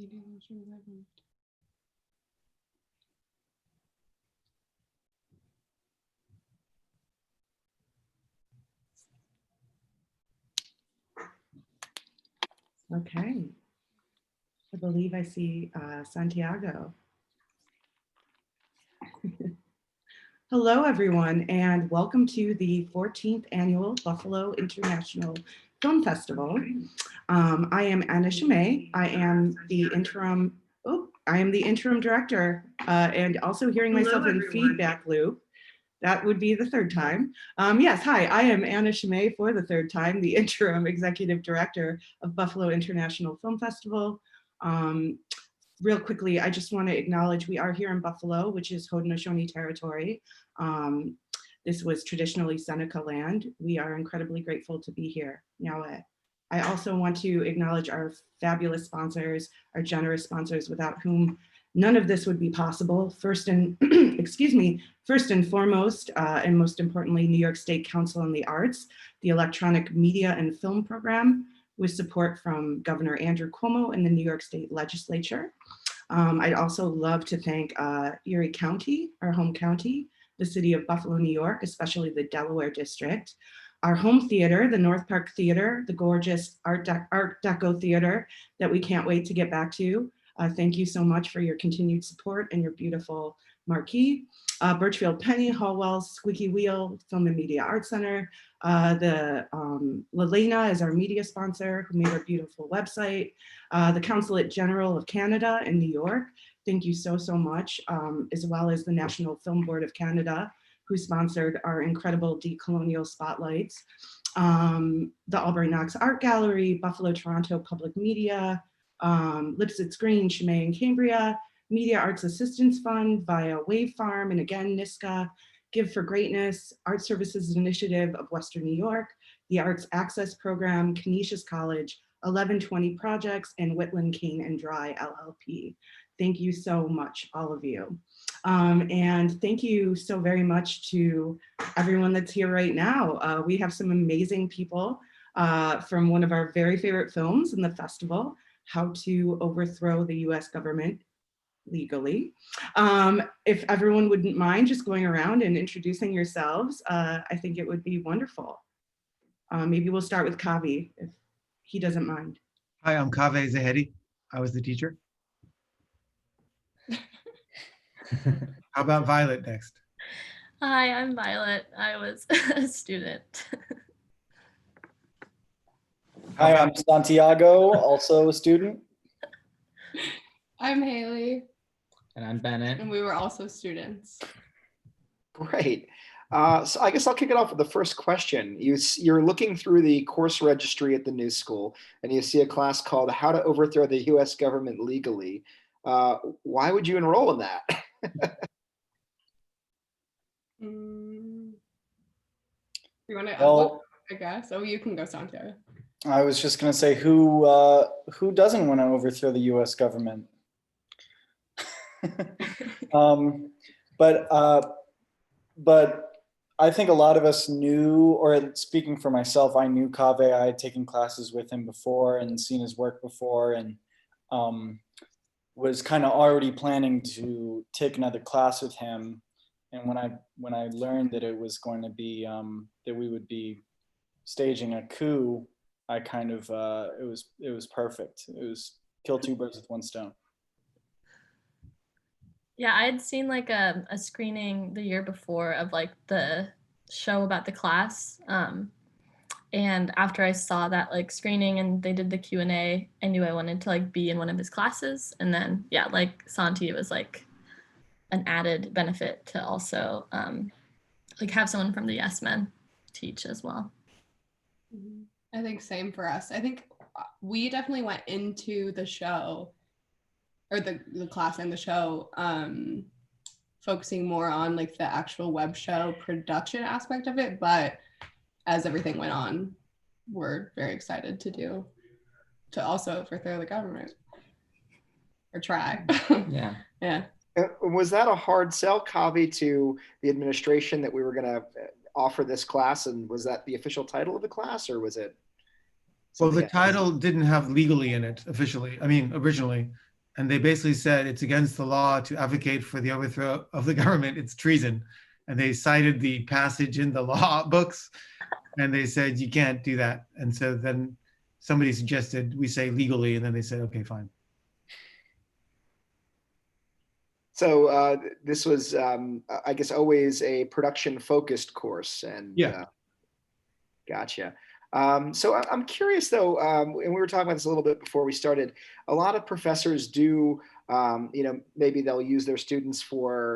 Okay, I believe I see Santiago. Hello, everyone, and welcome to the 14th Annual Buffalo International Film Festival. I am Anna Chimay. I am the interim director, and also hearing myself in feedback loop. That would be the third time. Yes, hi, I am Anna Chimay for the third time, the interim executive director of Buffalo International Film Festival. Real quickly, I just want to acknowledge we are here in Buffalo, which is Haudenosaunee territory. This was traditionally Seneca land. We are incredibly grateful to be here. Now, I also want to acknowledge our fabulous sponsors, our generous sponsors, without whom none of this would be possible. First and foremost, and most importantly, New York State Council on the Arts, the Electronic Media and Film Program, with support from Governor Andrew Cuomo and the New York State Legislature. I'd also love to thank Erie County, our home county, the city of Buffalo, New York, especially the Delaware District, our home theater, the North Park Theater, the gorgeous Art Deco Theater that we can't wait to get back to. Thank you so much for your continued support and your beautiful marquee. Birchfield Penny, Hallwell, Squeaky Wheel, Film and Media Arts Center. Lelena is our media sponsor who made our beautiful website. The Consulate General of Canada in New York. Thank you so, so much, as well as the National Film Board of Canada, who sponsored our incredible decolonial spotlights. The Aubrey Knox Art Gallery, Buffalo Toronto Public Media, Lipsitz Green, Chimay and Cambria, Media Arts Assistance Fund via Wave Farm, and again, NISCA, Give for Greatness, Art Services Initiative of Western New York, the Arts Access Program, Canisius College, 1120 Projects, and Whitland Cane and Dry LLP. Thank you so much, all of you. And thank you so very much to everyone that's here right now. We have some amazing people from one of our very favorite films in the festival, How to Overthrow the US Government Legally. If everyone wouldn't mind just going around and introducing yourselves, I think it would be wonderful. Maybe we'll start with Kavi, if he doesn't mind. Hi, I'm Kaveh Zahedi. I was the teacher. How about Violet next? Hi, I'm Violet. I was a student. Hi, I'm Santiago, also a student. I'm Haley. And I'm Bennett. And we were also students. Great. So I guess I'll kick it off with the first question. You're looking through the course registry at the new school, and you see a class called How to Overthrow the US Government Legally. Why would you enroll in that? You want to? Well, I guess. Oh, you can go, Santiago. I was just going to say, who doesn't want to overthrow the U.S. government? But I think a lot of us knew, or speaking for myself, I knew Kaveh. I had taken classes with him before and seen his work before, and was kind of already planning to take another class with him. And when I learned that it was going to be that we would be staging a coup, I kind of it was perfect. It was kill two birds with one stone. Yeah, I had seen like a screening the year before of like the show about the class. And after I saw that like screening and they did the Q&A, I knew I wanted to like be in one of his classes. And then, yeah, like Santi, it was like an added benefit to also like have someone from the Yes Men teach as well. I think same for us. I think we definitely went into the show, or the class and the show, focusing more on like the actual web show production aspect of it. But as everything went on, we're very excited to also overthrow the government, or try. Yeah. Yeah. Was that a hard sell, Kavi, to the administration that we were going to offer this class? And was that the official title of the class, or was it? Well, the title didn't have legally in it officially. I mean, originally, and they basically said it's against the law to advocate for the overthrow of the government. It's treason. And they cited the passage in the law books, and they said, you can't do that. And so then somebody suggested we say legally, and then they said, okay, fine. So this was, I guess, always a production-focused course, and Yeah. Gotcha. So I'm curious though, and we were talking about this a little bit before we started. A lot of professors do, maybe they'll use their students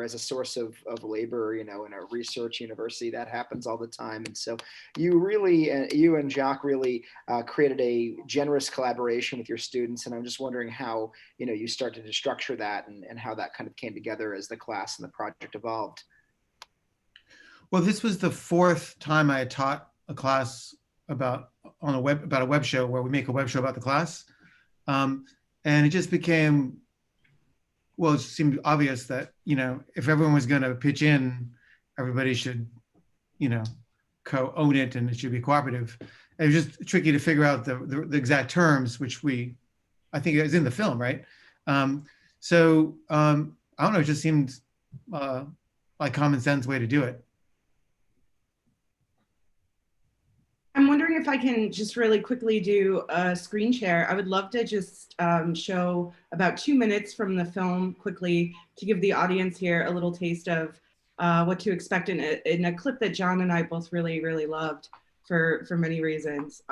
as a source of labor, in a research university. That happens all the time. And so you and Jacques really created a generous collaboration with your students. And I'm just wondering how, you started to structure that and how that kind of came together as the class and the project evolved. Well, this was the 4th time I had taught a class about a web show where we make a web show about the class. And it just became, well, it seemed obvious that, if everyone was going to pitch in, everybody should, co-own it, and it should be cooperative. It was just tricky to figure out the exact terms, which I think it was in the film, right? I don't know, it just seemed like common sense way to do it. I'm wondering if I can just really quickly do a screen share. I would love to just show about 2 minutes from the film quickly to give the audience here a little taste of what to expect in a clip that John and I both really, really loved for many reasons.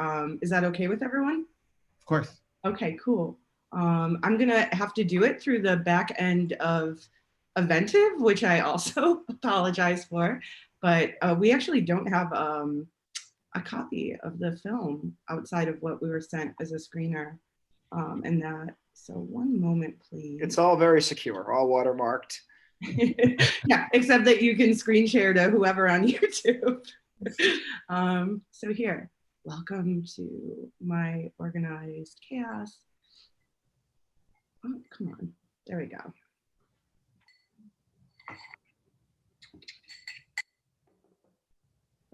Is that okay with everyone? Of course. Okay, cool. I'm gonna have to do it through the back end of Eventive, which I also apologize for, but we actually don't have a copy of the film outside of what we were sent as a screener and that. So one moment, please. It's all very secure, all watermarked. Yeah, except that you can screen share to whoever on YouTube. So here, welcome to my organized chaos. Oh, come on, there we go.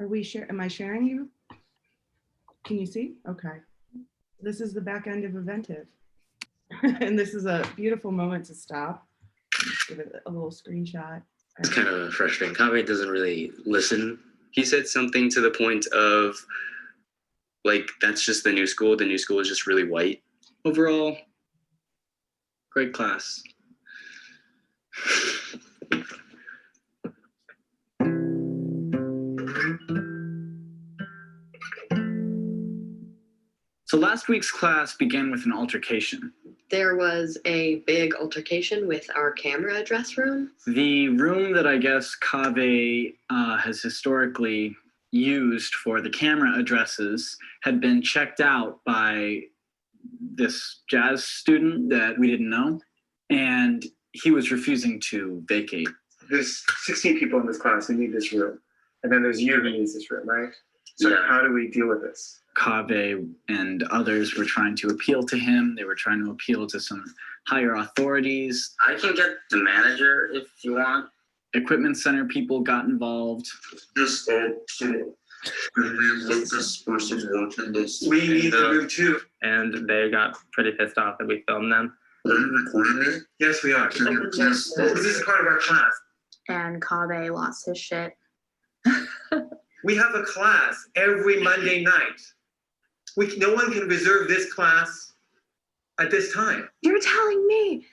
Am I sharing you? Can you see? Okay. This is the back end of Eventive. And this is a beautiful moment to stop. Let's give it a little screenshot. It's kind of frustrating. Kaveh doesn't really listen. He said something to the point of, like, that's just the new school. The new school is just really white. Overall, great class. So last week's class began with an altercation. There was a big altercation with our camera address room. The room that I guess Kaveh has historically used for the camera addresses had been checked out by this jazz student that we didn't know, and he was refusing to vacate. There's 16 people in this class who need this room, and then there's you who needs this room, right? So Yeah. How do we deal with this? Kaveh and others were trying to appeal to him. They were trying to appeal to some higher authorities. I can get the manager if you want. Equipment center people got involved. Yes, so can we let this person work in this? We need the room too. And they got pretty pissed off that we filmed them. Are you recording me? Yes, we are. Can you please? This is part of our class. And Kaveh lost his shit. We have a class every Monday night. No one can reserve this class at this time. You're telling me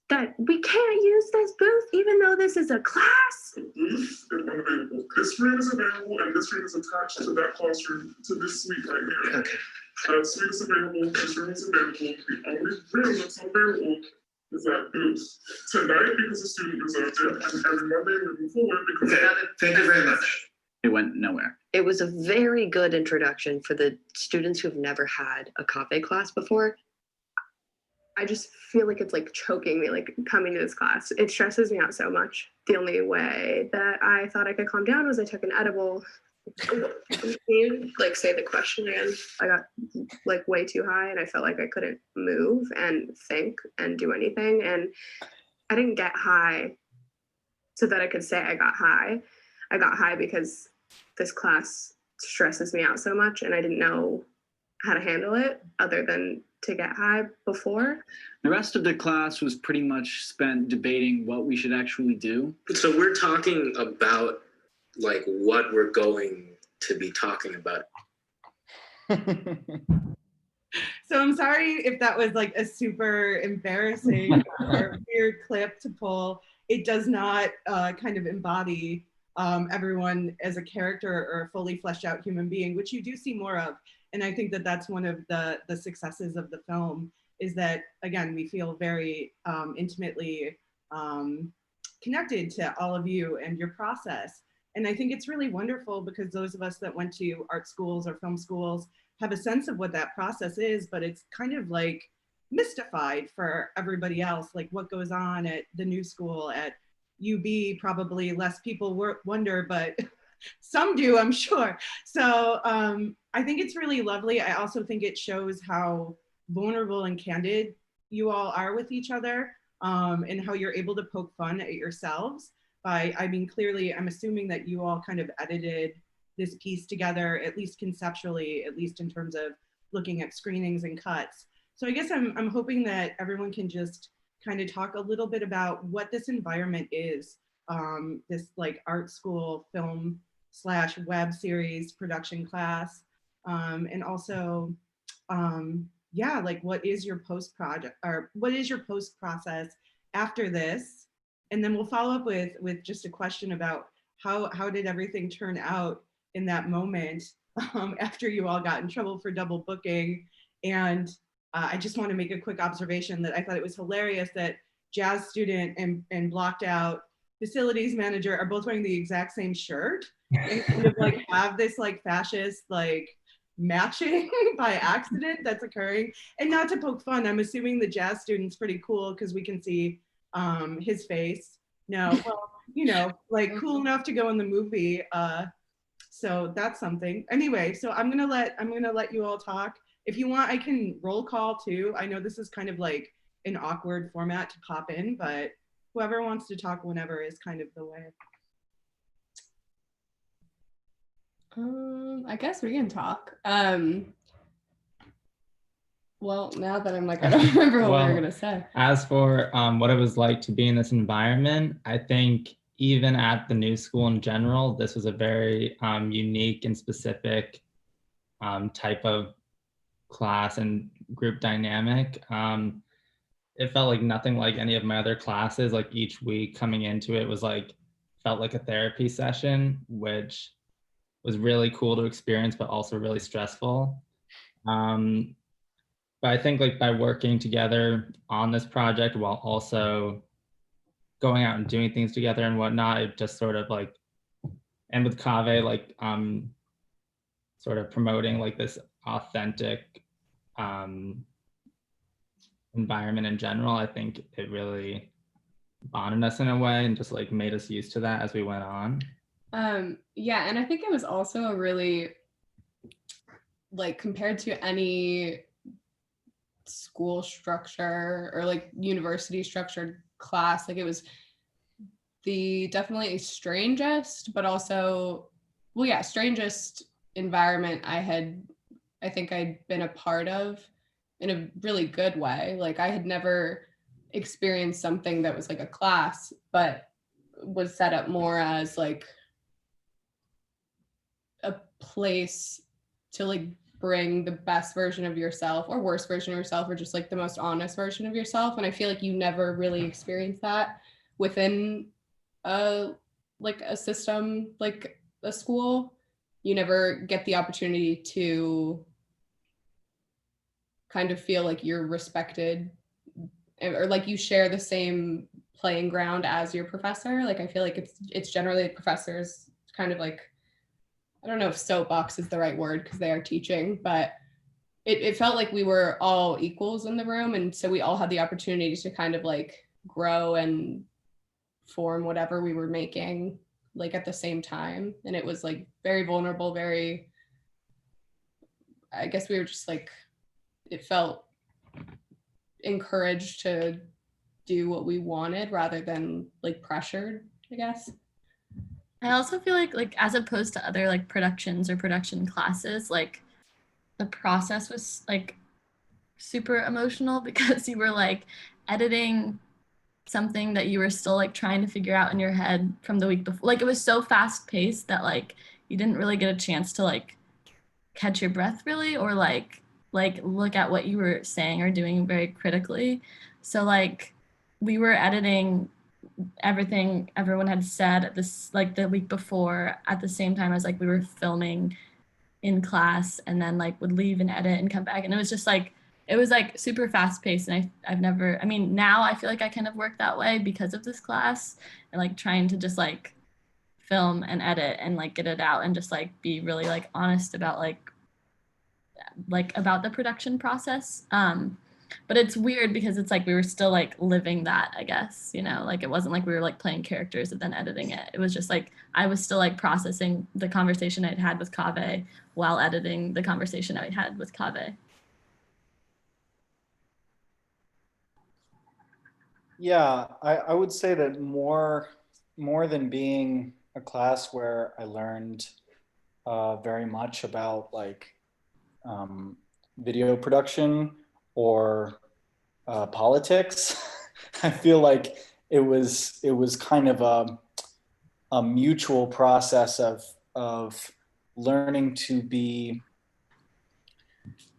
that we can't use this booth even though this is a class? The booth is unavailable. This room is available, and this room is attached to that classroom, to this suite right here. Okay. That suite is available. This room is available. The only room that's available is that booth. Tonight, because the student reserved it, and every Monday moving forward, because Okay. Thank you very much. It went nowhere. It was a very good introduction for the students who've never had a Kaveh class before. I just feel like it's like choking me, like coming to this class. It stresses me out so much. The only way that I thought I could calm down was I took an edible. Can you like say the question again? I got like way too high and I felt like I couldn't move and think and do anything. And I didn't get high so that I could say I got high. I got high because this class stresses me out so much and I didn't know how to handle it other than to get high before. The rest of the class was pretty much spent debating what we should actually do. So we're talking about like what we're going to be talking about. So I'm sorry if that was like a super embarrassing or weird clip to pull. It does not kind of embody everyone as a character or a fully fleshed out human being, which you do see more of. And I think that that's one of the successes of the film, is that, again, we feel very intimately connected to all of you and your process. And I think it's really wonderful because those of us that went to art schools or film schools have a sense of what that process is, but it's kind of like mystified for everybody else, like what goes on at the new school. At UB, probably less people wonder, but some do, I'm sure. So I think it's really lovely. I also think it shows how vulnerable and candid you all are with each other, and how you're able to poke fun at yourselves. I mean, clearly, I'm assuming that you all kind of edited this piece together, at least conceptually, at least in terms of looking at screenings and cuts. So I guess I'm hoping that everyone can just kind of talk a little bit about what this environment is, this like art school film / web series production class, and also, yeah, like what is your post project, or what is your post process after this? And then we'll follow up with just a question about how did everything turn out in that moment after you all got in trouble for double booking. And I just want to make a quick observation that I thought it was hilarious that jazz student and blocked out facilities manager are both wearing the exact same shirt and kind of like have this like fascist like matching by accident that's occurring. And not to poke fun, I'm assuming the jazz student's pretty cool because we can see his face. No, well, you know, like cool enough to go in the movie. So that's something. Anyway, so I'm gonna let you all talk. If you want, I can roll call too. I know this is kind of like an awkward format to pop in, but whoever wants to talk whenever is kind of the way. I guess we can talk. Well, now that I'm like, I don't remember what we were gonna say. As for what it was like to be in this environment, I think even at the new school in general, this was a very unique and specific type of class and group dynamic. It felt like nothing like any of my other classes. Like each week coming into it was like, felt like a therapy session, which was really cool to experience, but also really stressful. But I think like by working together on this project while also going out and doing things together and whatnot, it just sort of like, and with Kaveh, like sort of promoting like this authentic environment in general, I think it really bonded us in a way and just like made us used to that as we went on. Yeah, and I think it was also a really, like compared to any school structure or like university structured class, like it was the definitely strangest, but also, well, yeah, strangest environment I think I'd been a part of in a really good way. Like I had never experienced something that was like a class, but was set up more as like a place to like bring the best version of yourself or worst version of yourself or just like the most honest version of yourself. And I feel like you never really experience that within like a system, like a school. You never get the opportunity to kind of feel like you're respected or like you share the same playing ground as your professor. Like I feel like it's generally professors kind of like, I don't know if soapbox is the right word because they are teaching, but it felt like we were all equals in the room. And so we all had the opportunity to kind of like grow and form whatever we were making like at the same time. And it was like very vulnerable, very, I guess we were just like, it felt encouraged to do what we wanted rather than like pressured, I guess. I also feel like as opposed to other like productions or production classes, like the process was like super emotional because you were like editing something that you were still like trying to figure out in your head from the week before. Like it was so fast paced that like you didn't really get a chance to like catch your breath really, or like look at what you were saying or doing very critically. So like we were editing everything everyone had said at this like the week before at the same time as like we were filming in class, and then like would leave and edit and come back, and it was just like it was like super fast paced. And I've never, I mean, now I feel like I kind of work that way because of this class, and like trying to just like film and edit and like get it out and just like be really like honest about like about the production process. But it's weird because it's like we were still like living that, I guess, you know, like it wasn't like we were like playing characters and then editing it. It was just like I was still like processing the conversation I'd had with Kaveh while editing the conversation I had with Kaveh. Yeah, I would say that more than being a class where I learned very much about like video production or politics, I feel like it was kind of a mutual process of learning to be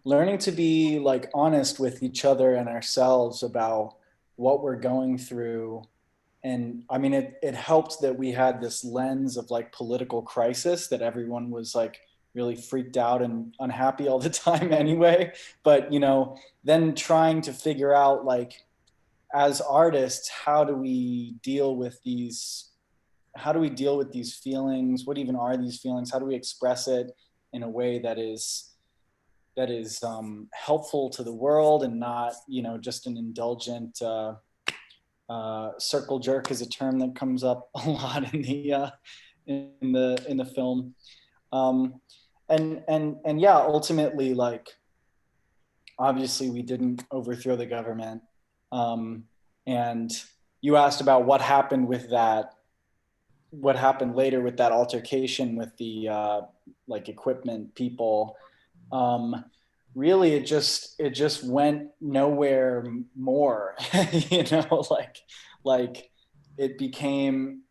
like honest with each other and ourselves about what we're going through. And I mean, it helped that we had this lens of like political crisis, that everyone was like really freaked out and unhappy all the time anyway. But, you know, then trying to figure out like, as artists, how do we deal with these feelings? What even are these feelings? How do we express it in a way that is helpful to the world and not, you know, just an indulgent circle jerk is a term that comes up a lot in the film. And yeah, ultimately, like, obviously we didn't overthrow the government. And you asked about what happened with that, what happened later with that altercation with the like equipment people. Really, it just went nowhere more. You know, like it became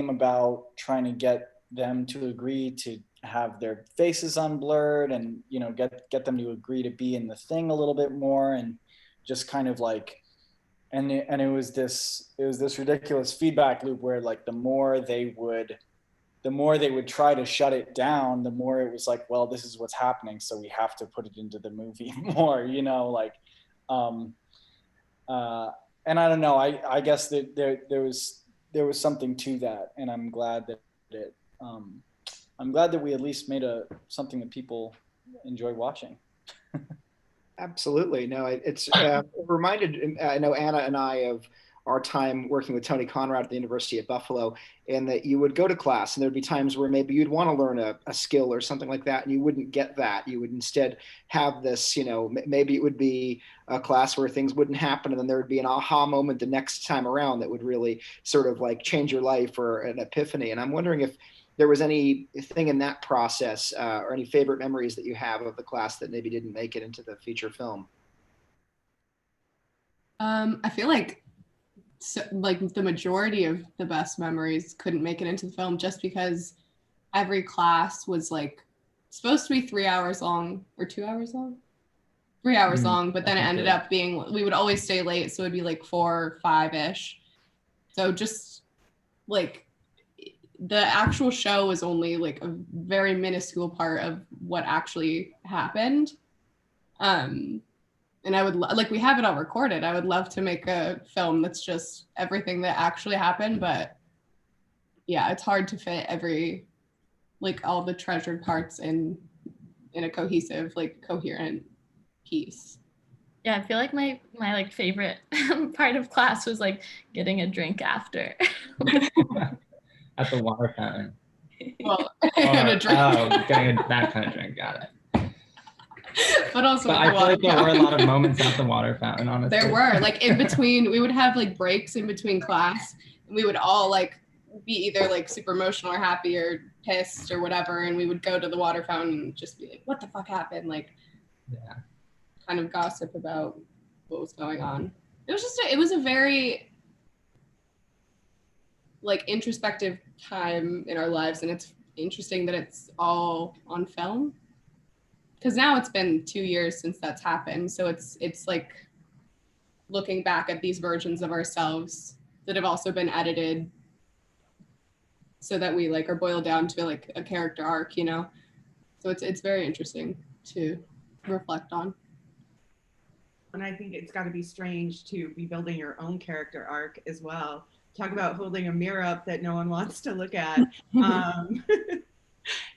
about trying to get them to agree to have their faces unblurred, and, you know, get them to agree to be in the thing a little bit more, and just kind of like, and it was this ridiculous feedback loop where like the more they would try to shut it down, the more it was like, well, this is what's happening, so we have to put it into the movie more, you know, like, and I don't know, I guess that there was something to that, and I'm glad that we at least made something that people enjoy watching. Absolutely. No, it's reminded, I know Anna and I, of our time working with Tony Conrad at the University of Buffalo, and that you would go to class and there'd be times where maybe you'd want to learn a skill or something like that, and you wouldn't get that. You would instead have this, you know, maybe it would be a class where things wouldn't happen, and then there would be an aha moment the next time around that would really sort of like change your life, or an epiphany. And I'm wondering if there was anything in that process or any favorite memories that you have of the class that maybe didn't make it into the feature film. I feel like the majority of the best memories couldn't make it into the film, just because every class was like supposed to be 3 hours long, or 2 hours long, 3 hours long, but then it ended up being, we would always stay late, so it'd be like 4 or 5-ish. So just like the actual show was only like a very minuscule part of what actually happened. And I would like, we have it all recorded. I would love to make a film that's just everything that actually happened, but yeah, it's hard to fit like all the treasured parts in a cohesive, like coherent piece. Yeah, I feel like my like favorite part of class was like getting a drink after. At the water fountain. Well, and a drink. Oh, getting that kind of drink, got it. But also, I feel like there were a lot of moments at the water fountain, honestly. There were, like, in between, we would have like breaks in between class, and we would all like be either like super emotional or happy or pissed or whatever, and we would go to the water fountain and just be like, what the fuck happened? Like, yeah. kind of gossip about what was going on. It was a very like introspective time in our lives, and it's interesting that it's all on film, because now it's been 2 years since that's happened. So it's like looking back at these versions of ourselves that have also been edited so that we like are boiled down to like a character arc, you know? So it's very interesting to reflect on. And I think it's got to be strange to be building your own character arc as well. Talk about holding a mirror up that no one wants to look at.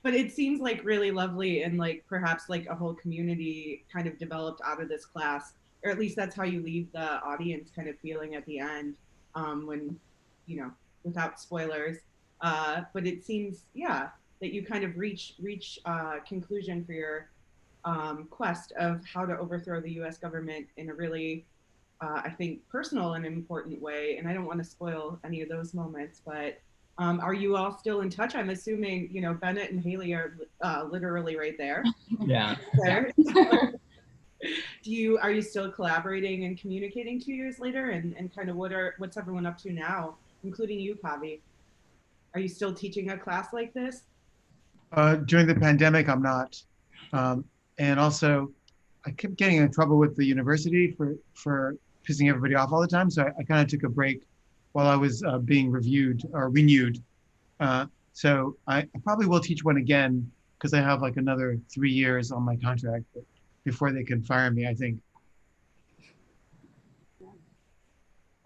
But it seems like really lovely, and like perhaps like a whole community kind of developed out of this class, or at least that's how you leave the audience kind of feeling at the end, when, you know, without spoilers. But it seems, yeah, that you kind of reach conclusion for your quest of how to overthrow the U.S. government in a really, I think, personal and important way. And I don't want to spoil any of those moments, but are you all still in touch? I'm assuming, you know, Bennett and Haley are literally right there. Yeah. There. Are you still collaborating and communicating 2 years later? And kind of what's everyone up to now, including you, Kavi? Are you still teaching a class like this? During the pandemic, I'm not. And also, I kept getting in trouble with the university for pissing everybody off all the time. So I kind of took a break while I was being reviewed or renewed. So I probably will teach one again, because I have like another 3 years on my contract before they can fire me, I think. Well,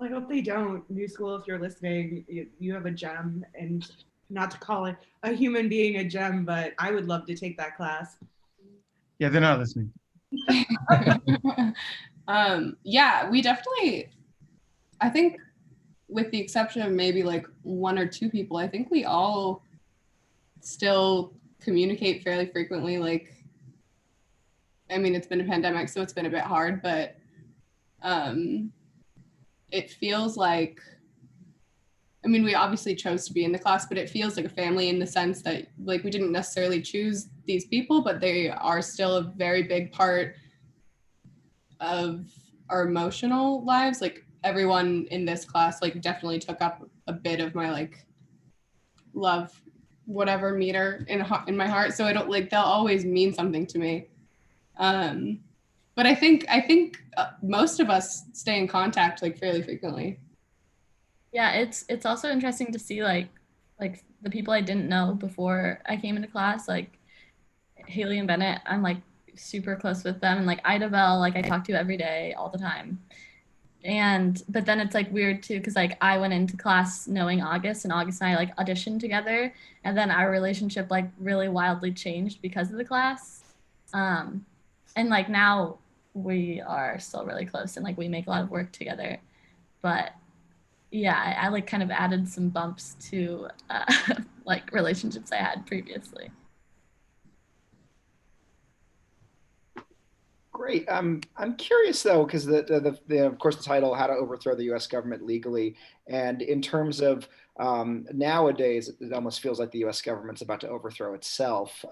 I hope they don't. New School, if you're listening, you have a gem, and not to call it a human being a gem, but I would love to take that class. Yeah, they're not listening. Yeah, we definitely, I think with the exception of maybe like 1 or 2 people, I think we all still communicate fairly frequently. Like, I mean, it's been a pandemic, so it's been a bit hard, but it feels like, I mean, we obviously chose to be in the class, but it feels like a family in the sense that like we didn't necessarily choose these people, but they are still a very big part of our emotional lives. Like everyone in this class like definitely took up a bit of my like love whatever meter in my heart, so I don't like, they'll always mean something to me. But I think most of us stay in contact like fairly frequently. Yeah, it's also interesting to see like the people I didn't know before I came into class, like Haley and Bennett. I'm like super close with them, and like Ida Bell, like I talk to every day, all the time. But then it's like weird too, because like I went into class knowing August, and August and I like auditioned together, and then our relationship like really wildly changed because of the class. And like now we are still really close, and like we make a lot of work together. But yeah, I like kind of added some bumps to like relationships I had previously. Great. I'm curious though, because the of course the title "How to Overthrow the U.S. Government Legally," and in terms of nowadays, it almost feels like the U.S. government's about to overthrow itself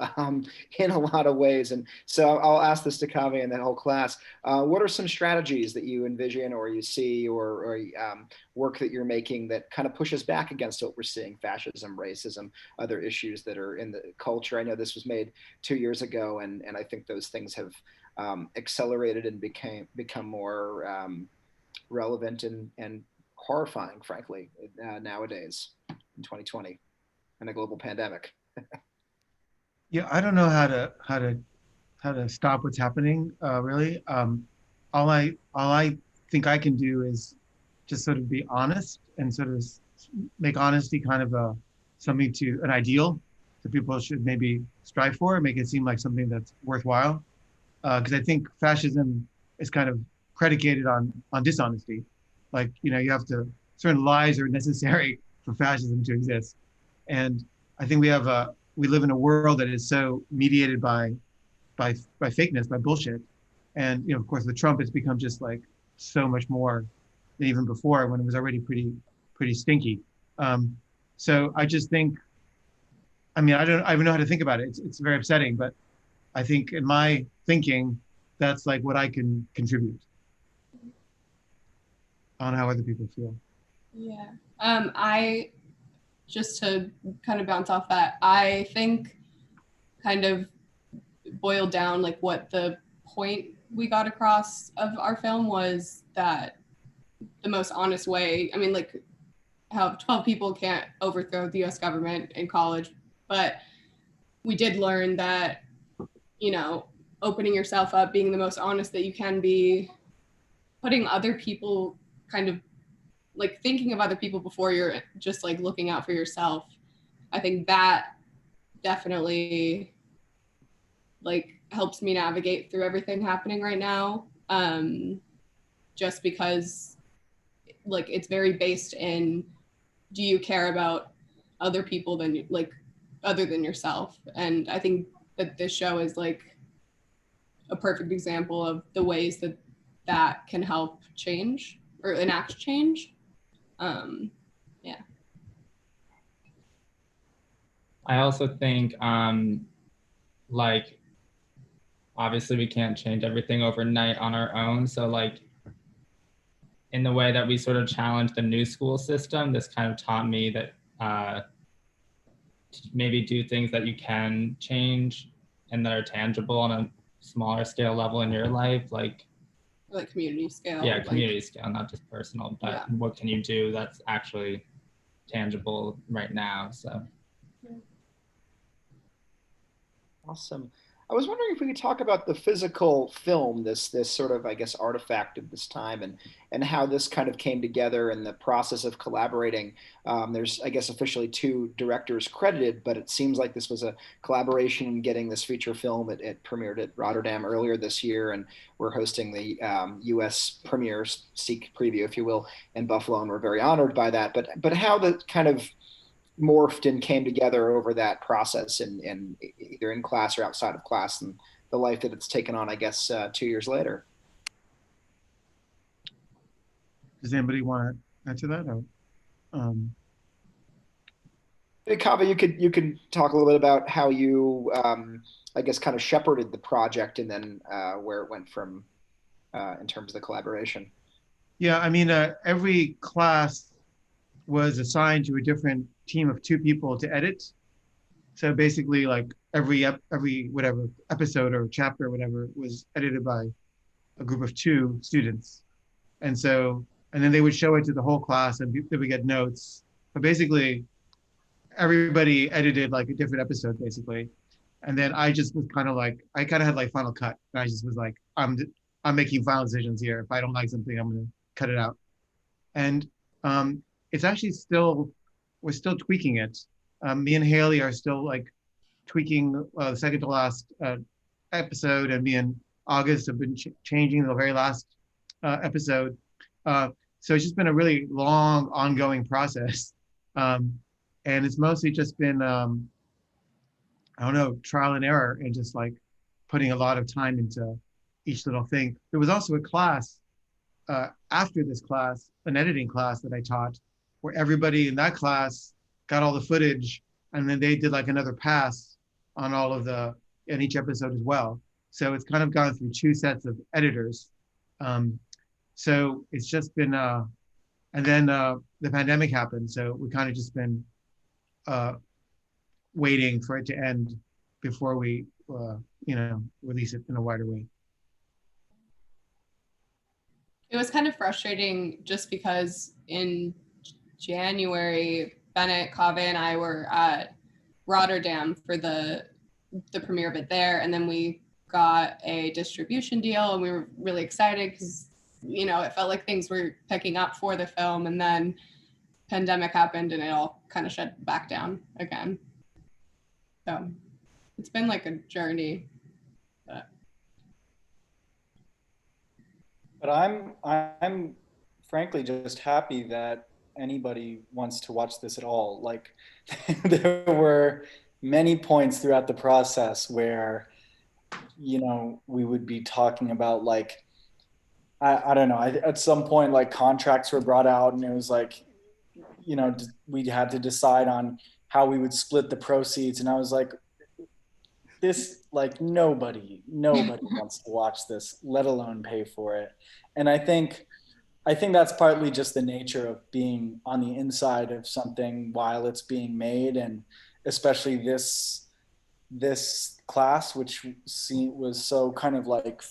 in a lot of ways. And so I'll ask this to Kavi and the whole class. What are some strategies that you envision, or you see, or work that you're making that kind of pushes back against what we're seeing: fascism, racism, other issues that are in the culture? I know this was made 2 years ago, and I think those things have accelerated and become more relevant and horrifying, frankly, nowadays in 2020 and a global pandemic. Yeah, I don't know how to stop what's happening. Really, all I think I can do is just sort of be honest and sort of make honesty kind of an ideal that people should maybe strive for, make it seem like something that's worthwhile. Because I think fascism is kind of predicated on dishonesty. Like, you know, you have to, certain lies are necessary for fascism to exist. And I think we live in a world that is so mediated by fakeness, by bullshit. And, you know, of course, with Trump, it's become just like so much more than even before, when it was already pretty stinky. So I just think, I mean, I don't even know how to think about it. It's very upsetting, but I think in my thinking, that's like what I can contribute on how other people feel. Yeah. I just to kind of bounce off that, I think kind of boiled down like what the point we got across of our film was, that the most honest way, I mean, like how 12 people can't overthrow the US government in college, but we did learn that, you know, opening yourself up, being the most honest that you can be, putting other people kind of like thinking of other people before you're just like looking out for yourself. I think that definitely like helps me navigate through everything happening right now. Just because like it's very based in, do you care about other people than like other than yourself? And I think that this show is like a perfect example of the ways that that can help change or enact change. Yeah. I also think like obviously we can't change everything overnight on our own. So like in the way that we sort of challenge the new school system, this kind of taught me that maybe do things that you can change and that are tangible on a smaller scale level in your life, like community scale. Yeah, community scale, not just personal, but Yeah. what can you do that's actually tangible right now? So Awesome. I was wondering if we could talk about the physical film, this sort of, I guess, artifact of this time, and how this kind of came together in the process of collaborating. There's, I guess, officially 2 directors credited, but it seems like this was a collaboration in getting this feature film. It premiered at Rotterdam earlier this year, and we're hosting the U.S. premiere, sneak preview, if you will, in Buffalo, and we're very honored by that. But how the kind of morphed and came together over that process, and either in class or outside of class, and the life that it's taken on, I guess, 2 years later. Does anybody want to answer that? Or, Hey, Kava, you could talk a little bit about how you, I guess, kind of shepherded the project, and then where it went from in terms of the collaboration. Yeah, I mean, every class was assigned to a different team of 2 people to edit. So basically, like every whatever episode or chapter or whatever was edited by a group of 2 students, and then they would show it to the whole class, and they would get notes. But basically, everybody edited like a different episode, basically, and then I just was kind of like, I kind of had like final cut, and I just was like, I'm making final decisions here. If I don't like something, I'm gonna cut it out, and it's actually we're still tweaking it. Me and Haley are still like tweaking the second to last episode, and me and August have been changing the very last episode. So it's just been a really long, ongoing process, and it's mostly just been I don't know, trial and error, and just like putting a lot of time into each little thing. There was also a class after this class, an editing class that I taught, where everybody in that class got all the footage, and then they did like another pass on in each episode as well. So it's kind of gone through 2 sets of editors. So it's just been, and then the pandemic happened. So we kind of just been waiting for it to end before we, release it in a wider way. It was kind of frustrating just because in January, Bennett, Kave, and I were at Rotterdam for the premiere of it there, and then we got a distribution deal, and we were really excited because it felt like things were picking up for the film, and then pandemic happened and it all kind of shut back down again. So it's been like a journey. But I'm frankly just happy that anybody wants to watch this at all. Like there were many points throughout the process where, we would be talking about like, I don't know, at some point like contracts were brought out, and it was like, we had to decide on how we would split the proceeds. And I was like, this, like, nobody wants to watch this, let alone pay for it. And I think that's partly just the nature of being on the inside of something while it's being made, and especially this class, which was so kind of like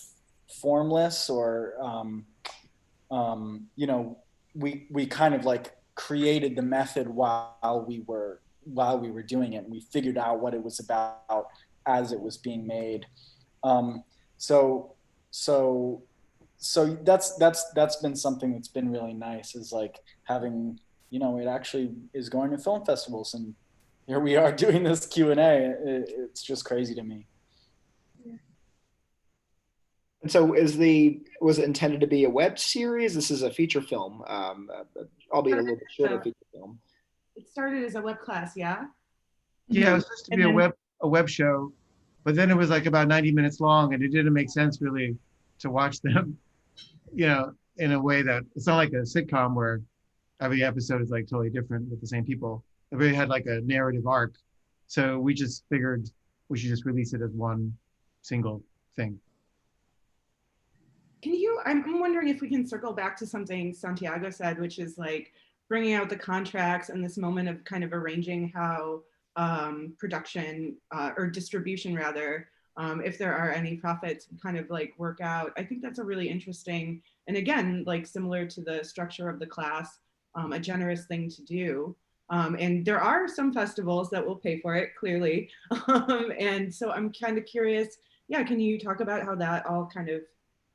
formless, or you know, we kind of like created the method while we were doing it, and we figured out what it was about as it was being made. So that's been something that's been really nice, is like having, you know, it actually is going to film festivals, and here we are doing this Q&A. It's just crazy to me. And so was it intended to be a web series? This is a feature film, albeit a little bit shorter feature film. It started as a web class, yeah? Yeah, it was supposed to be a web show, but then it was like about 90 minutes long, and it didn't make sense really to watch them, you know, in a way that it's not like a sitcom where every episode is like totally different with the same people. It really had like a narrative arc. So we just figured we should just release it as one single thing. I'm wondering if we can circle back to something Santiago said, which is like bringing out the contracts and this moment of kind of arranging how production or distribution rather, if there are any profits, kind of like work out. I think that's a really interesting, and again, like similar to the structure of the class, a generous thing to do. And there are some festivals that will pay for it, clearly. And so I'm kind of curious, yeah, can you talk about how that all kind of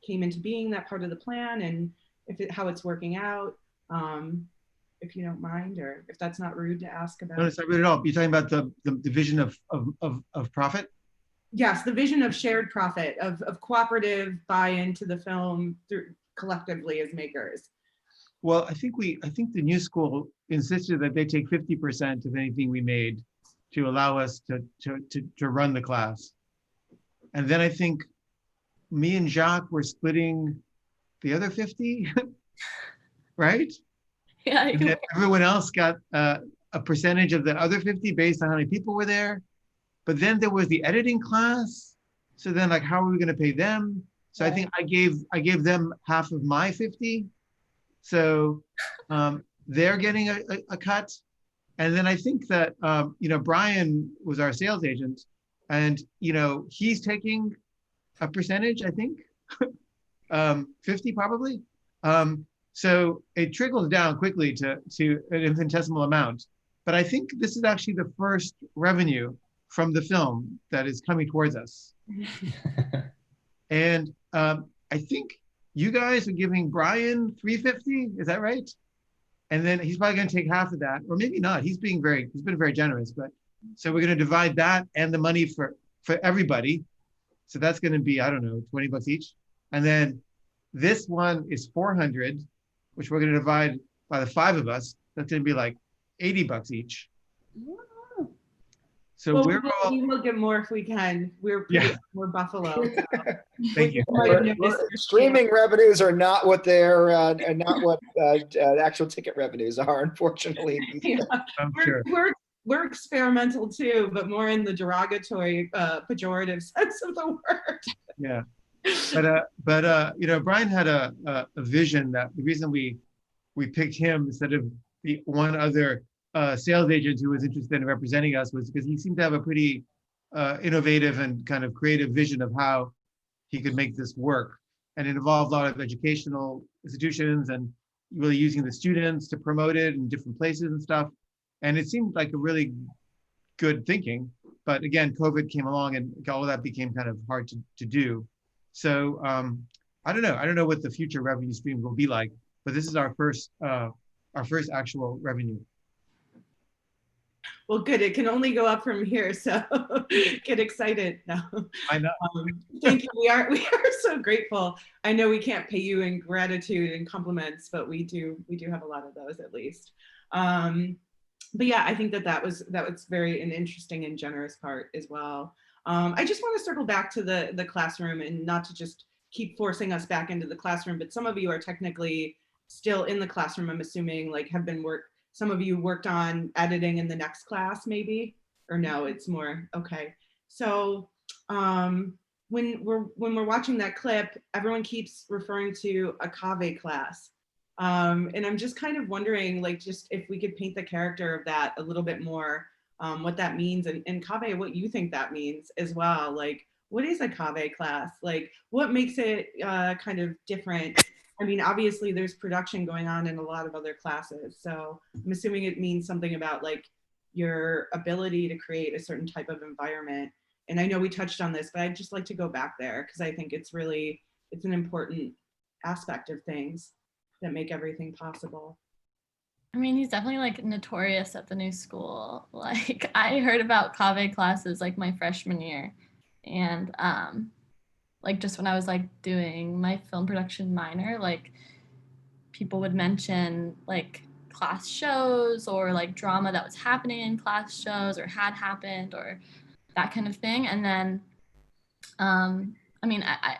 came into being, that part of the plan, and how it's working out, if you don't mind, or if that's not rude to ask about. No, it's not rude at all. You're talking about the vision of profit? Yes, the vision of shared profit, of cooperative buy-in to the film through collectively as makers. Well, I think the new school insisted that they take 50% of anything we made to allow us to run the class. And then I think me and Jacques were splitting the other 50, right? Yeah. And then everyone else got a percentage of the other 50 based on how many people were there. But then there was the editing class. So then, like, how are we going to pay them? So I think I gave them half of my 50. So they're getting a cut. And then I think that, you know, Brian was our sales agent, and, you know, he's taking a percentage, I think, 50 probably. So it trickles down quickly to an infinitesimal amount. But I think this is actually the first revenue from the film that is coming towards us. And I think you guys are giving Brian $350, is that right? And then he's probably going to take half of that, or maybe not. He's been very generous. But so we're going to divide that and the money for everybody. So that's going to be, I don't know, $20 each. And then this one is 400, which we're going to divide by the 5 of us. That's going to be like $80 each. Wow. So well, we will get more if we can. We're Buffalo. So. Thank you. Streaming revenues are not what they're and not what actual ticket revenues are, unfortunately. Yeah. I'm sure. We're experimental too, but more in the derogatory, pejorative sense of the word. Yeah, but you know, Brian had a vision that the reason we picked him instead of the one other sales agent who was interested in representing us was because he seemed to have a pretty innovative and kind of creative vision of how he could make this work, and it involved a lot of educational institutions and really using the students to promote it in different places and stuff. And it seemed like a really good thinking, but again, COVID came along and all of that became kind of hard to do. So I don't know what the future revenue stream will be like, but this is our first actual revenue. Well, good. It can only go up from here. So get excited now. I know. Thank you. We are so grateful. I know we can't pay you in gratitude and compliments, but we do have a lot of those at least. But yeah, I think that was very an interesting and generous part as well. I just want to circle back to the classroom, and not to just keep forcing us back into the classroom, but some of you are technically still in the classroom, I'm assuming, like some of you worked on editing in the next class maybe, or no, it's more, okay. So when we're watching that clip, everyone keeps referring to a cave class. And I'm just kind of wondering, like, just if we could paint the character of that a little bit more, what that means, and cave, what you think that means as well. Like, what is a cave class? Like, what makes it kind of different? I mean, obviously there's production going on in a lot of other classes. So I'm assuming it means something about like your ability to create a certain type of environment. And I know we touched on this, but I'd just like to go back there because I think it's an important aspect of things that make everything possible. I mean, he's definitely like notorious at the new school. Like I heard about cave classes like my freshman year, and like just when I was like doing my film production minor, like people would mention like class shows or like drama that was happening in class shows or had happened or that kind of thing. And then I mean, I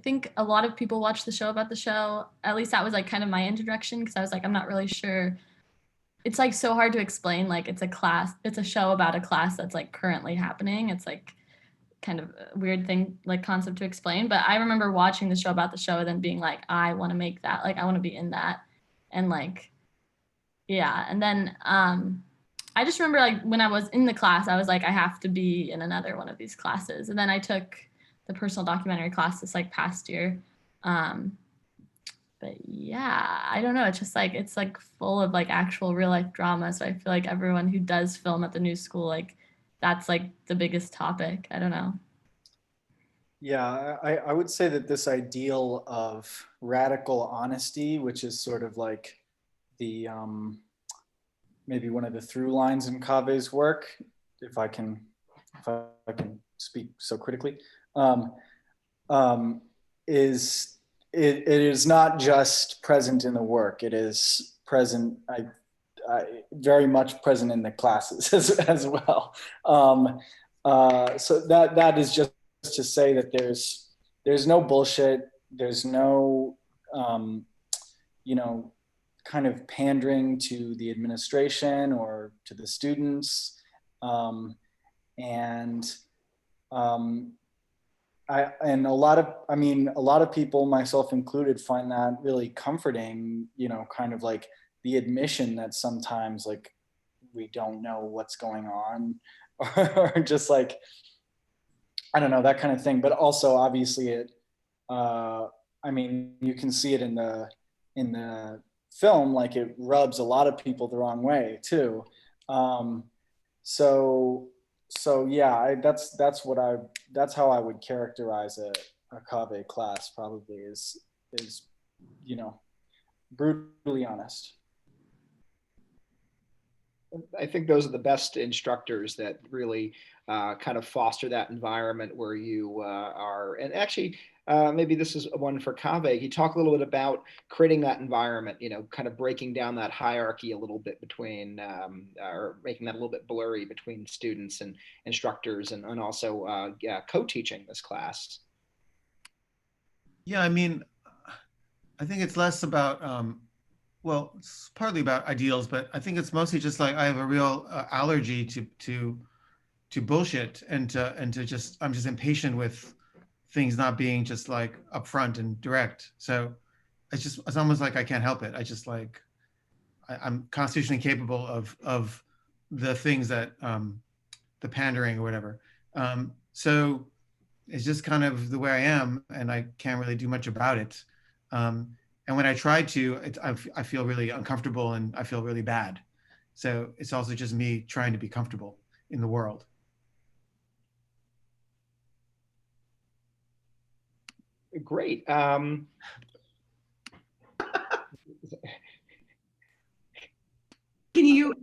think a lot of people watch the show about the show. At least that was like kind of my introduction, because I was like, I'm not really sure. It's like so hard to explain. Like it's a show about a class that's like currently happening. It's like kind of a weird thing, like concept to explain. But I remember watching the show about the show and then being like, I want to make that. Like I want to be in that. And like, yeah. And then I just remember like when I was in the class, I was like, I have to be in another one of these classes. And then I took the personal documentary class this like past year. But yeah, I don't know. It's just like, it's like full of like actual real life drama. So I feel like everyone who does film at the new school, like that's like the biggest topic. I don't know. Yeah, I would say that this ideal of radical honesty, which is sort of like the maybe one of the through lines in Kave's work, if I can speak so critically, is it is not just present in the work. It is present, very much present in the classes as well. So that is just to say that there's no bullshit. There's no kind of pandering to the administration or to the students. And a lot of people, myself included, find that really comforting, kind of like the admission that sometimes like we don't know what's going on or just like, I don't know, that kind of thing. But also obviously you can see it in the film, like it rubs a lot of people the wrong way too. So yeah, that's how I would characterize a cave class, probably is brutally honest. I think those are the best instructors that really kind of foster that environment where you are. And actually, maybe this is one for Kaveh. You talk a little bit about creating that environment, kind of breaking down that hierarchy a little bit between, or making that a little bit blurry between students and instructors, and also co-teaching this class. Yeah, I mean, I think it's less about, well, it's partly about ideals, but I think it's mostly just like I have a real allergy to bullshit and to just, I'm just impatient with things not being just like upfront and direct. So it's almost like I can't help it. I just like, I'm constitutionally capable of the things that, the pandering or whatever. So it's just kind of the way I am, and I can't really do much about it. And when I try to, I feel really uncomfortable and I feel really bad. So it's also just me trying to be comfortable in the world. Great. Can you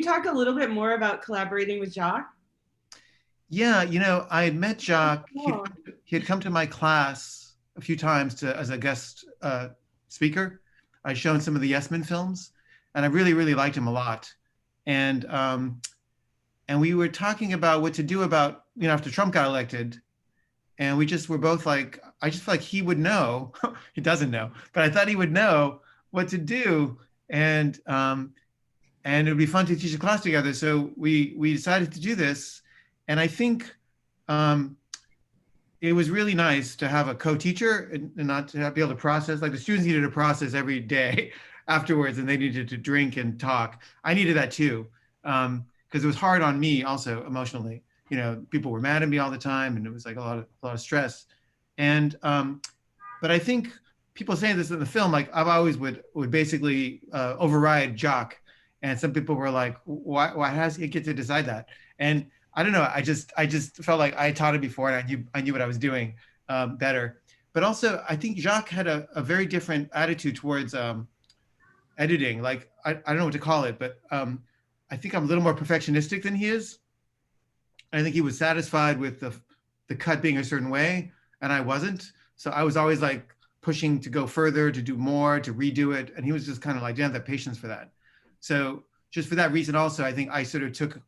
talk a little bit more about collaborating with Jacques? Yeah, I had met Jacques. He had come to my class a few times as a guest speaker. I'd shown some of the Yes Men films, and I really, really liked him a lot. And we were talking about what to do about, after Trump got elected. And we just were both like, I just feel like he would know. He doesn't know, but I thought he would know what to do. And it would be fun to teach a class together. So we decided to do this. And I think it was really nice to have a co-teacher and not to be able to process, like the students needed to process every day afterwards, and they needed to drink and talk. I needed that too, because it was hard on me also emotionally. You know, people were mad at me all the time, and it was like a lot of stress. And but I think people saying this in the film, like I've always would basically override Jock, and some people were like, why has he get to decide that? And I don't know. I just felt like I taught it before, and I knew what I was doing better. But also, I think Jacques had a very different attitude towards editing. Like I don't know what to call it, but I think I'm a little more perfectionistic than he is. I think he was satisfied with the cut being a certain way, and I wasn't. So I was always like pushing to go further, to do more, to redo it, and he was just kind of like didn't have the patience for that. So just for that reason, also, I think I sort of took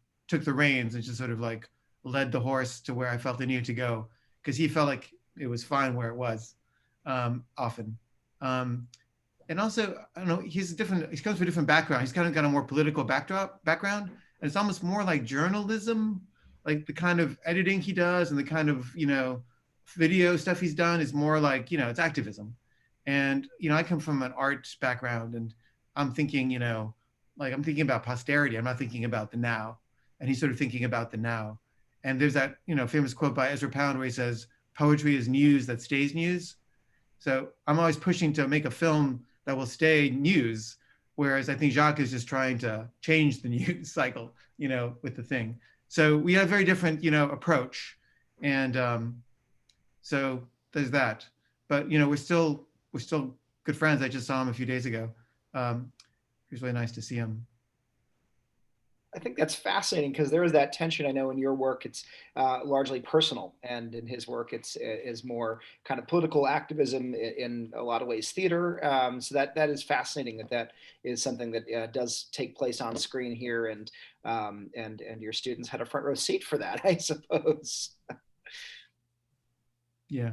the reins and just sort of like led the horse to where I felt it needed to go, because he felt like it was fine where it was often. And also, I don't know, he comes from a different background. He's kind of got a more political background, and it's almost more like journalism, like the kind of editing he does and the kind of, you know, video stuff he's done is more like, you know, it's activism. And, you know, I come from an art background, and I'm thinking, you know, like I'm thinking about posterity. I'm not thinking about the now. And he's sort of thinking about the now. And there's that, you know, famous quote by Ezra Pound where he says, poetry is news that stays news. So I'm always pushing to make a film that will stay news, whereas I think Jacques is just trying to change the news cycle, you know, with the thing. So we have a very different, you know, approach. And so there's that. But, you know, we're still good friends. I just saw him a few days ago. It was really nice to see him. I think that's fascinating because there is that tension. I know in your work it's largely personal, and in his work it's is more kind of political activism, in a lot of ways theater. So that is fascinating that is something that does take place on screen here, and your students had a front row seat for that, I suppose. Yeah.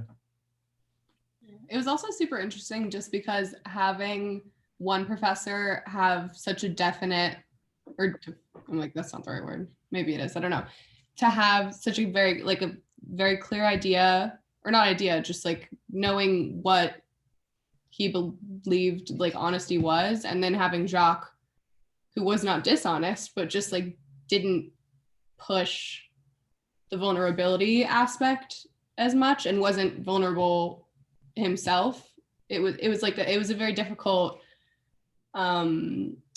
It was also super interesting just because having one professor have such a definite, I'm like, that's not the right word. Maybe it is. I don't know. To have such a very clear idea, or not idea, just like knowing what he believed like honesty was, and then having Jacques, who was not dishonest, but just like didn't push the vulnerability aspect as much and wasn't vulnerable himself. It was a very difficult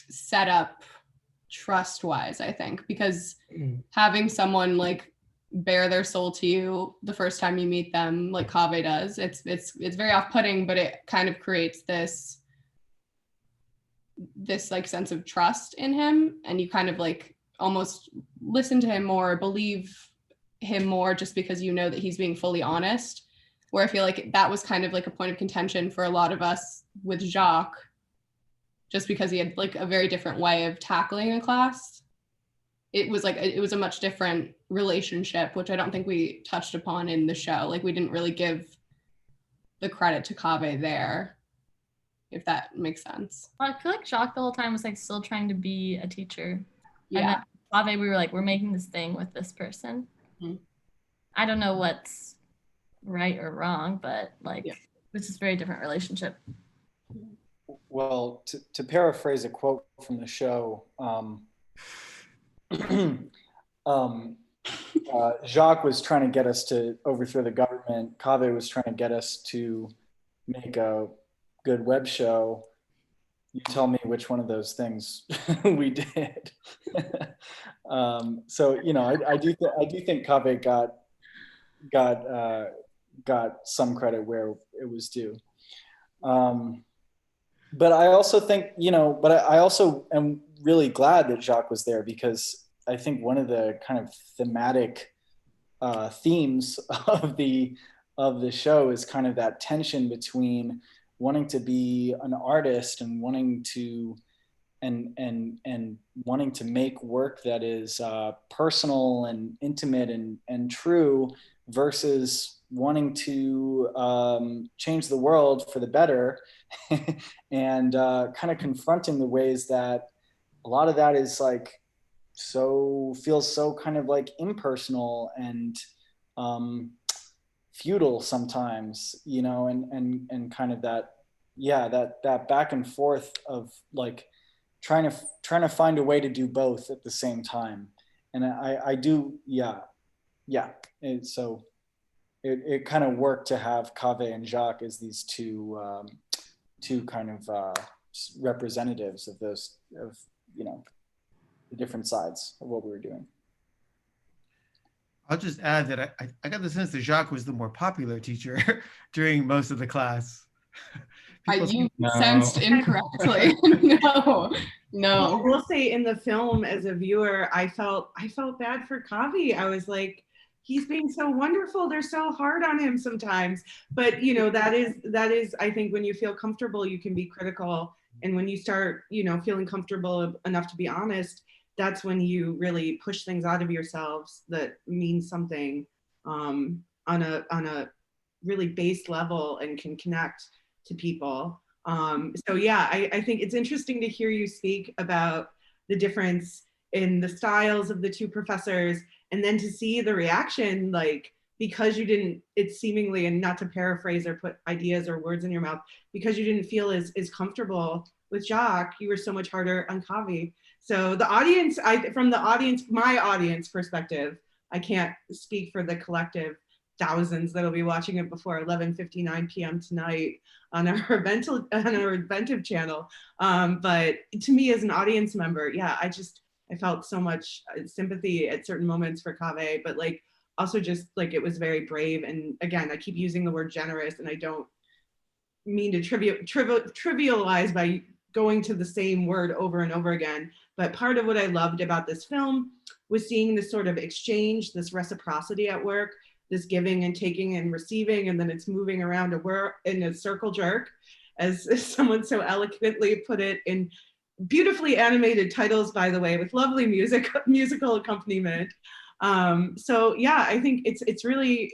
setup trust-wise, I think, because having someone like bare their soul to you the first time you meet them, like Kaveh does, it's very off-putting, but it kind of creates this like sense of trust in him, and you kind of like almost listen to him more, believe him more, just because you know that he's being fully honest. Where I feel like that was kind of like a point of contention for a lot of us with Jacques, just because he had like a very different way of tackling a class. It was a much different relationship, which I don't think we touched upon in the show. Like we didn't really give the credit to Kaveh there, if that makes sense. I feel like Jacques the whole time was like still trying to be a teacher. Yeah. And then Kaveh, we were like, we're making this thing with this person. Mm-hmm. I don't know what's right or wrong, but like it's just a very different relationship. Well, to paraphrase a quote from the show, Jacques was trying to get us to overthrow the government. Kaveh was trying to get us to make a good web show. You tell me which one of those things we did. So you know, I do think Kaveh got some credit where it was due. But I also think, you know, I also am really glad that Jacques was there, because I think one of the kind of thematic themes of the show is kind of that tension between wanting to be an artist and wanting to wanting to make work that is personal and intimate and true, versus wanting to change the world for the better, and kind of confronting the ways that a lot of that is like feels so kind of like impersonal and futile sometimes, you know, and kind of that, yeah, that back and forth of like trying to find a way to do both at the same time. And I do, yeah. And so it kind of worked to have Kaveh and Jacques as these two kind of representatives of those, of, you know, the different sides of what we were doing. I'll just add that I got the sense that Jacques was the more popular teacher during most of the class. You sensed incorrectly. No. I will say in the film as a viewer, I felt bad for Kaveh. I was like, he's being so wonderful. They're so hard on him sometimes. But you know, that is, I think when you feel comfortable, you can be critical. And when you start, you know, feeling comfortable enough to be honest, that's when you really push things out of yourselves that mean something on a really base level and can connect to people. So yeah, I think it's interesting to hear you speak about the difference in the styles of the two professors, and then to see the reaction, like, because you didn't, it's seemingly, and not to paraphrase or put ideas or words in your mouth, because you didn't feel as comfortable with Jacques, you were so much harder on Kaveh. So the audience, from the audience, my audience perspective, I can't speak for the collective thousands that'll be watching it before 11:59 p.m. tonight on our Inventive channel. But to me as an audience member, yeah, I felt so much sympathy at certain moments for Kaveh, but like also just like it was very brave. And again, I keep using the word generous, and I don't mean to trivialize by going to the same word over and over again. But part of what I loved about this film was seeing this sort of exchange, this reciprocity at work, this giving and taking and receiving, and then it's moving around in a circle jerk, as someone so eloquently put it, in beautifully animated titles, by the way, with lovely musical accompaniment. So yeah, I think it's really,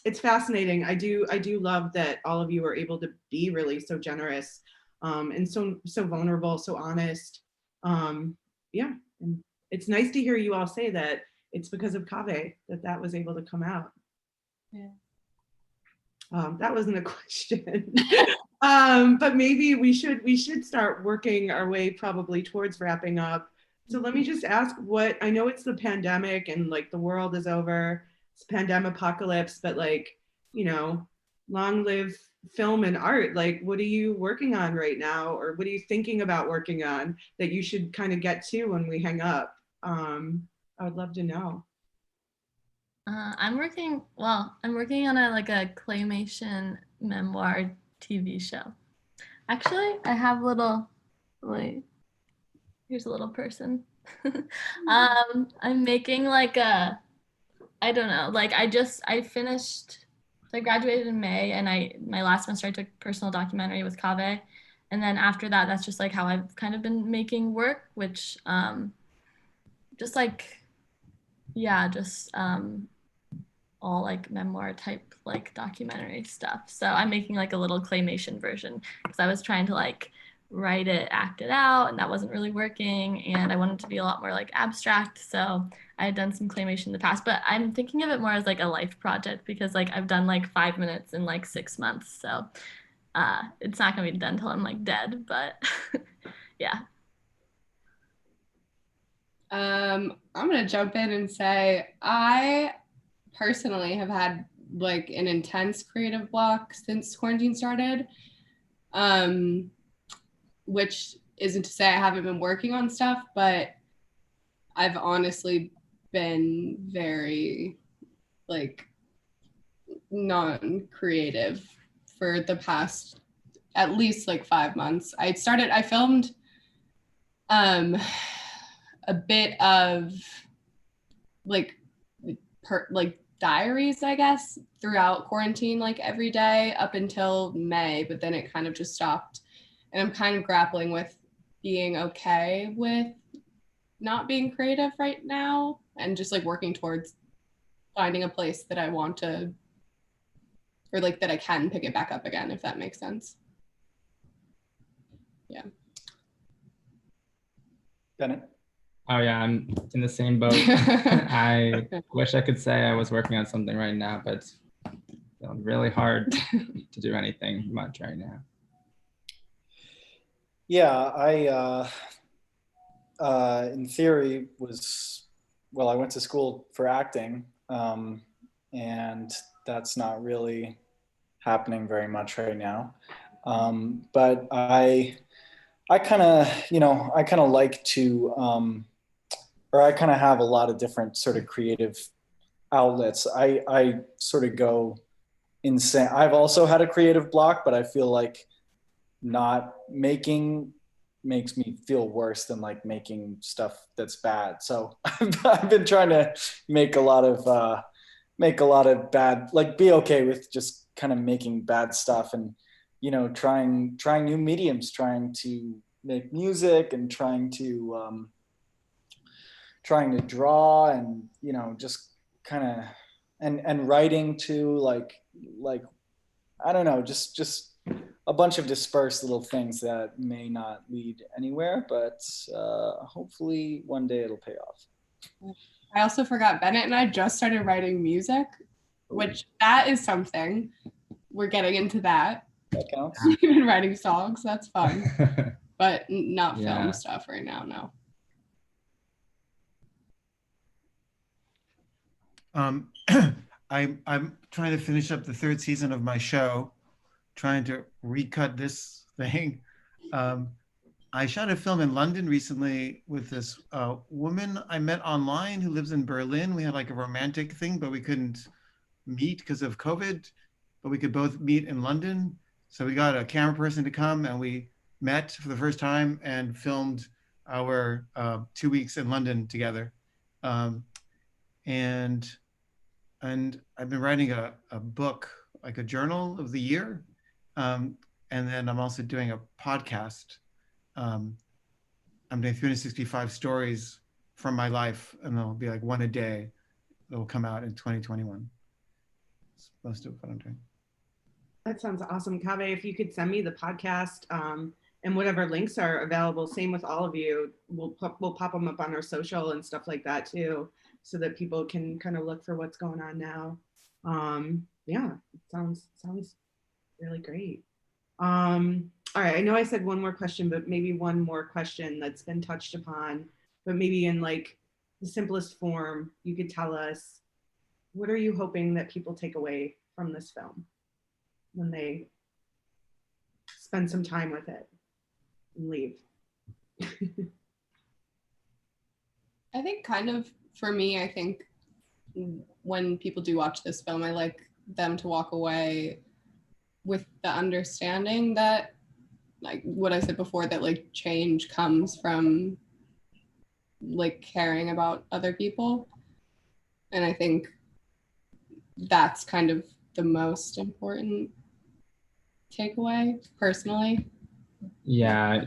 it's fascinating. I do love that all of you are able to be really so generous and so vulnerable, so honest. Yeah, and it's nice to hear you all say that it's because of Kaveh that was able to come out. Yeah. That wasn't a question. But maybe we should start working our way probably towards wrapping up. So let me just ask, what, I know it's the pandemic and like the world is over, it's pandemic apocalypse, but like, you know, long live film and art. Like, what are you working on right now? Or what are you thinking about working on that you should kind of get to when we hang up? I would love to know. I'm working on a claymation memoir TV show. Actually, I have here's a little person. I'm making like a, I don't know, like I finished, so I graduated in May, and my last semester I took personal documentary with Kaveh. And then after that, that's just like how I've kind of been making work, which just like, yeah, just all like memoir type like documentary stuff. So I'm making like a little claymation version because I was trying to like write it, act it out, and that wasn't really working. And I wanted to be a lot more like abstract. So I had done some claymation in the past, but I'm thinking of it more as like a life project because like I've done like 5 minutes in like 6 months. So it's not gonna be done until I'm like dead, but yeah. I'm gonna jump in and say I personally have had like an intense creative block since quarantine started, which isn't to say I haven't been working on stuff, but I've honestly been very like non-creative for the past at least like 5 months. I filmed a bit of like diaries, I guess, throughout quarantine, like every day up until May, but then it kind of just stopped. And I'm kind of grappling with being okay with not being creative right now and just like working towards finding a place that I want to, or like that I can pick it back up again, if that makes sense. Yeah. Bennett? Oh yeah, I'm in the same boat. I wish I could say I was working on something right now, but really hard to do anything much right now. Yeah, in theory I went to school for acting, and that's not really happening very much right now. But I kind of like to, or I kind of have a lot of different sort of creative outlets. I sort of go insane. I've also had a creative block, but I feel like not making makes me feel worse than like making stuff that's bad. So I've been trying to make a lot of bad, like be okay with just kind of making bad stuff, and trying new mediums, trying to make music, and trying to draw, and just kind of and writing too, like I don't know, just a bunch of dispersed little things that may not lead anywhere, but hopefully one day it'll pay off. I also forgot, Bennett and I just started writing music, which that is something. We're getting into that. That counts. We've been writing songs, that's fun. But not Yeah. film stuff right now, no. I'm trying to finish up the 3rd season of my show, trying to recut this thing. I shot a film in London recently with this woman I met online who lives in Berlin. We had like a romantic thing, but we couldn't meet because of COVID, but we could both meet in London. So we got a camera person to come, and we met for the first time and filmed our 2 weeks in London together. And I've been writing a book, like a journal of the year. And then I'm also doing a podcast. I'm doing 365 stories from my life, and there'll be like one a day that will come out in 2021. That's most of what I'm doing. That sounds awesome. Kaveh, if you could send me the podcast and whatever links are available, same with all of you, we'll pop them up on our social and stuff like that too, so that people can kind of look for what's going on now. Yeah, it sounds really great. All right, I know I said one more question, but maybe one more question that's been touched upon, but maybe in like the simplest form, you could tell us, what are you hoping that people take away from this film when they spend some time with it and leave? I think kind of for me, I think when people do watch this film, I like them to walk away with the understanding that, like what I said before, that like change comes from like caring about other people. And I think that's kind of the most important takeaway personally. Yeah,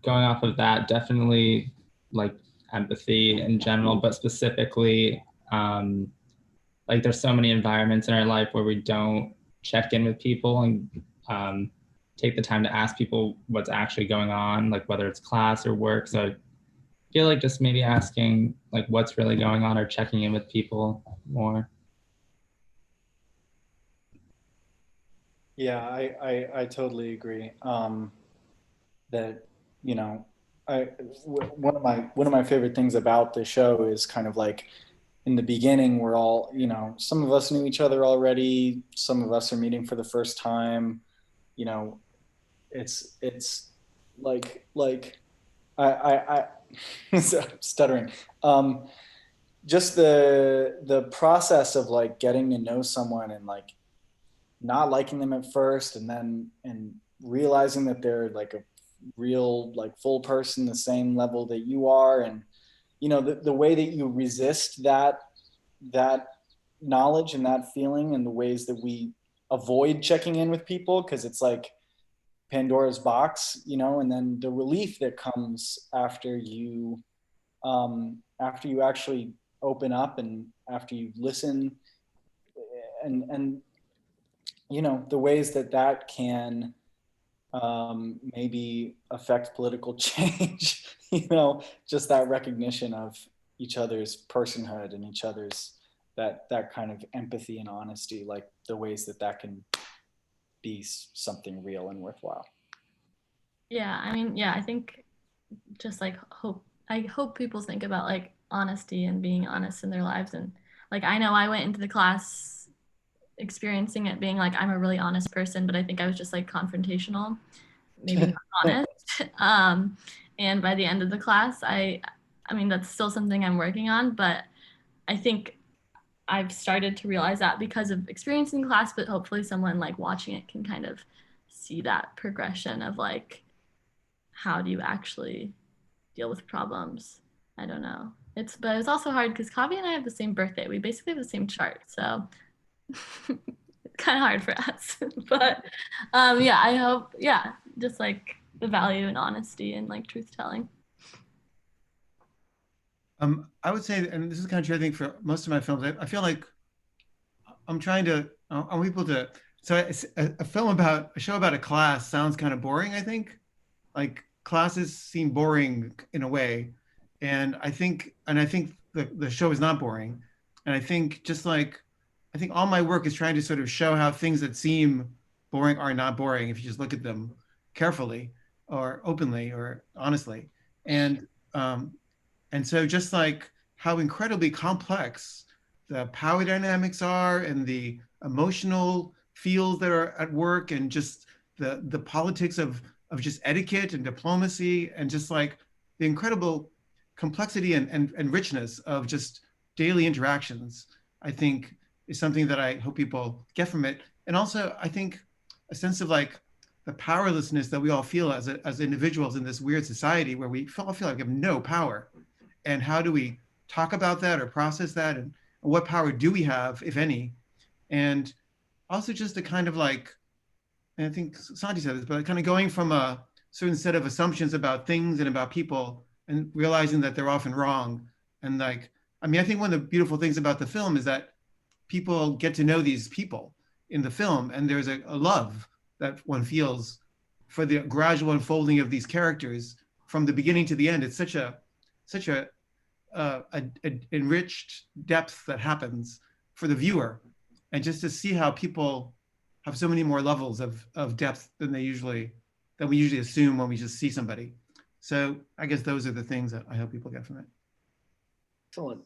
going off of that, definitely like empathy in general, but specifically, like there's so many environments in our life where we don't check in with people and take the time to ask people what's actually going on, like whether it's class or work. So I feel like just maybe asking like what's really going on, or checking in with people more. Yeah, I totally agree. That one of my favorite things about the show is kind of like, in the beginning, we're all, some of us knew each other already, some of us are meeting for the first time. It's like I stuttering. Just the process of like getting to know someone and like not liking them at first, and realizing that they're like a real like full person, the same level that you are, and the way that you resist that knowledge and that feeling, and the ways that we avoid checking in with people because it's like Pandora's box, and then the relief that comes after you actually open up, and after you listen, and the ways that can maybe affect political change, just that recognition of each other's personhood and each other's that kind of empathy and honesty, like the ways that can be something real and worthwhile. Yeah, I mean, yeah, I think just like I hope people think about like honesty and being honest in their lives. And like, I know I went into the class experiencing it being like, I'm a really honest person, but I think I was just like confrontational, maybe not honest. And by the end of the class, I mean, that's still something I'm working on, but I think I've started to realize that because of experiencing class, but hopefully someone like watching it can kind of see that progression of like, how do you actually deal with problems? I don't know. But it's also hard because Kavi and I have the same birthday. We basically have the same chart, so it's kind of hard for us. But yeah, I hope, yeah, just like the value in honesty and like truth telling. I would say, and this is kind of true, I think, for most of my films, I feel like I'm trying to, I want people to, so a show about a class sounds kind of boring, I think. Like classes seem boring in a way. And I think the show is not boring. And I think I think all my work is trying to sort of show how things that seem boring are not boring if you just look at them carefully or openly or honestly. And so just like how incredibly complex the power dynamics are and the emotional fields that are at work and just the politics of just etiquette and diplomacy and just like the incredible complexity and richness of just daily interactions, I think is something that I hope people get from it. And also I think a sense of like the powerlessness that we all feel as individuals in this weird society where we all feel like we have no power. And how do we talk about that or process that? And what power do we have, if any? And also just a kind of like, and I think Santi said this, but kind of going from a certain set of assumptions about things and about people and realizing that they're often wrong. And like, I mean, I think one of the beautiful things about the film is that people get to know these people in the film, and there's a love that one feels for the gradual unfolding of these characters from the beginning to the end. It's such a enriched depth that happens for the viewer, and just to see how people have so many more levels of depth than we usually assume when we just see somebody. So I guess those are the things that I hope people get from it. Excellent.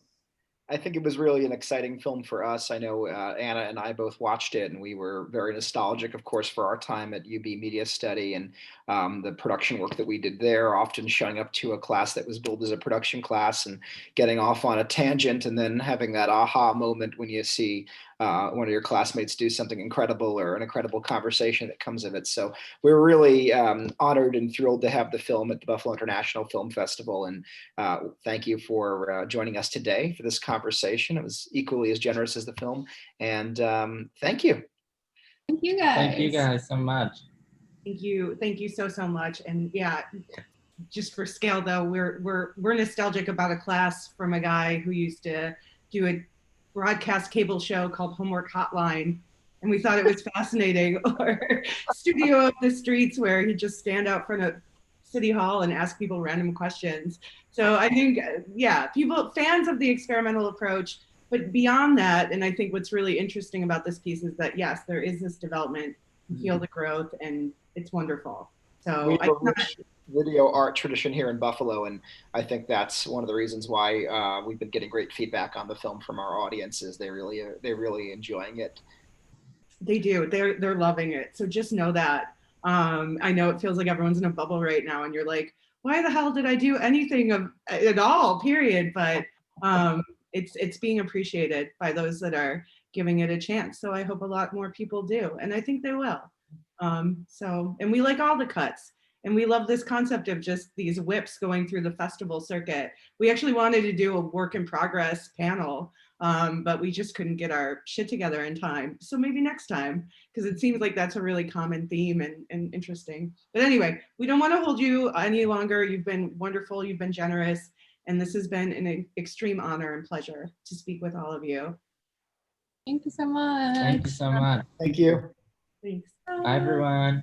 I think it was really an exciting film for us. I know Anna and I both watched it, and we were very nostalgic, of course, for our time at UB Media Study and the production work that we did there, often showing up to a class that was billed as a production class and getting off on a tangent and then having that aha moment when you see one of your classmates do something incredible or an incredible conversation that comes of it. So we're really honored and thrilled to have the film at the Buffalo International Film Festival. And thank you for joining us today for this conversation. It was equally as generous as the film. And thank you. Thank you guys. Thank you guys so much. Thank you so much. And yeah, just for scale though, we're nostalgic about a class from a guy who used to do a broadcast cable show called Homework Hotline, and we thought it was fascinating. Or Studio of the Streets, where he'd just stand out front of City Hall and ask people random questions. So I think, yeah, people, fans of the experimental approach, but beyond that, and I think what's really interesting about this piece is that yes, there is this development, you feel the growth, and it's wonderful. So we have a rich video art tradition here in Buffalo, and I think that's one of the reasons why we've been getting great feedback on the film from our audiences. They're really enjoying it. They do. They're loving it. So just know that. I know it feels like everyone's in a bubble right now, and you're like, why the hell did I do anything at all? Period. But it's being appreciated by those that are giving it a chance. So I hope a lot more people do, and I think they will. And we like all the cuts. And we love this concept of just these whips going through the festival circuit. We actually wanted to do a work in progress panel, but we just couldn't get our shit together in time. So maybe next time, because it seems like that's a really common theme and interesting. But anyway, we don't want to hold you any longer. You've been wonderful, you've been generous, and this has been an extreme honor and pleasure to speak with all of you. Thank you so much. Thank you so much. Thank you. Thanks. Bye, everyone.